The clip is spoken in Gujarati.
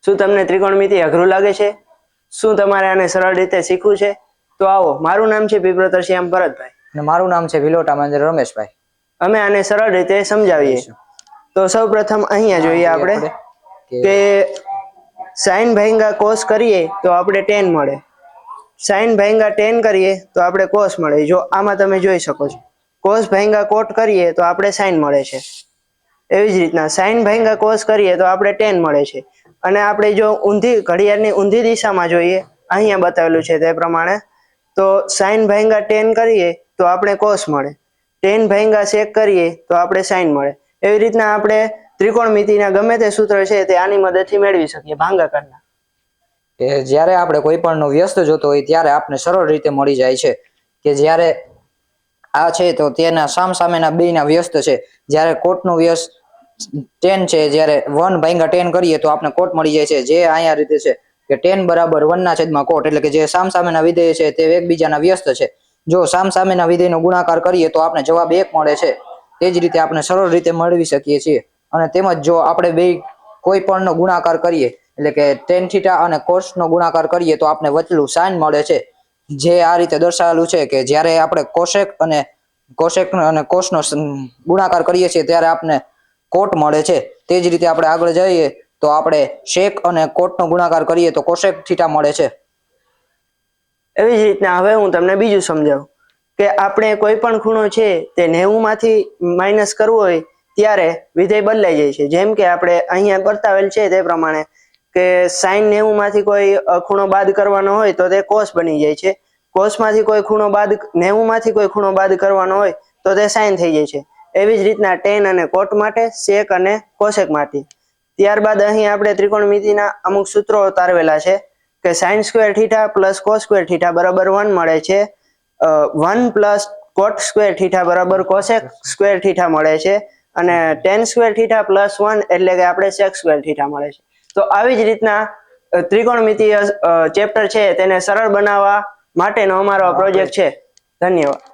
શું તમને ત્રિકોણમિતિ અઘરું લાગે છે? શું તમારે આને સરળ રીતે શીખવું છે? તો આવો, મારું નામ છે પીપળોતર શ્યામ ભરતભાઈ અને મારું નામ છે વિલોટા મહેન્દ્ર રમેશભાઈ. અમે આને સરળ રીતે સમજાવીએ. તો સૌપ્રથમ અહીંયા જોઈએ આપણે કે sin ભાગ્યા cos કરીએ તો આપણે tan મળે, sin ભાગ્યા tan કરીએ તો આપણે cos મળે. જો આમાં તમે જોઈ શકો છો, cos ભાગ્યા cot કરીએ તો આપણે sin મળે છે. એવી જ રીતના sin ભાગ્યા cos કરીએ તો આપણે tan મળે છે. અને આપણે જો ઘડિયાળની ઊંધી દિશામાં જોઈએ, અહીંયા બતાવેલું છે તે પ્રમાણે, તો sin ભાગ્યા tan કરીએ તો આપણે cos મળે, tan ભાગ્યા sec કરીએ તો આપણે sin મળે. એવી રીતના આપણે ત્રિકોણમિતિના ગમે તે સૂત્ર છે તે આની મદદથી મેળવી શકીએ ભાગાકારના. કે જ્યારે આપણે કોઈ પણ વ્યસ્ત જોતો હોય ત્યારે આપણે સરળ રીતે મળી જાય છે. કે જ્યારે આ છે તો તેના સામસામેના બેયના વ્યસ્ત છે. જ્યારે કોટનું વ્યસ્ત tan છે, જ્યારે 1/tan કરીએ તો આપણે કોટ મળી જાય છે, જે અહીંયા રીતે છે કે tan બરાબર 1/cot, એટલે કે જે સામસામેના વિધેય છે તે એકબીજાના વ્યસ્ત છે. જો સામસામેના વિધેયનો ગુણાકાર કરીએ તો આપણે જવાબ 1 મળે છે. તે જ રીતે આપણે સરળ રીતે મેળવી શકીએ છીએ. અને તેમજ જો આપણે બે કોઈ પણનો ગુણાકાર કરીએ, એટલે કે tan થીટા અને cos નો ગુણાકાર કરીએ તો આપણે વચલું sin મળે છે. જે આ રીતે દર્શાવેલું છે કે જ્યારે આપણે cosec અને cos નો ગુણાકાર કરીએ છીએ ત્યારે આપણે cot મળે છે. તે જ રીતે આપણે આગળ જઈએ તો આપણે sec અને cot નો ગુણાકાર કરીએ તો cosec થીટા મળે છે. એવી જ રીતના હવે હું તમને બીજું સમજાવું કે આપણે કોઈ પણ ખૂણો છે તે 90 માંથી માઇનસ કરવો હોય ત્યારે વિધેય બદલાઈ જાય છે. જેમ કે આપણે અહીંયા બતાવેલ છે તે પ્રમાણે કે sin 90 માંથી કોઈ ખૂણો બાદ કરવાનો હોય તો તે cos બની જાય છે. cos માંથી કોઈ ખૂણો બાદ 90 માંથી કોઈ ખૂણો બાદ કરવાનો હોય તો તે sin થઈ જાય છે. એવી જ રીતના tan અને cot માટે, sec અને cosec માટે. ત્યારબાદ અહીં આપણે ત્રિકોણમિતિના અમુક સૂત્રો તારવેલા છે કે sin square theta plus cos square theta બરાબર 1 મળે છે. 1 પ્લસ cot સ્ક્વેર થીટા બરાબર cosec સ્ક્વેર થીટા મળે છે. અને tan સ્ક્વેર થીટા પ્લસ 1 એટલે કે આપણે sec સ્ક્વેર થીટા મળે છે. તો આવી જ રીતના ત્રિકોણમિતિય ચેપ્ટર છે તેને સરળ બનાવવા માટેનો અમારો પ્રોજેક્ટ છે. ધન્યવાદ.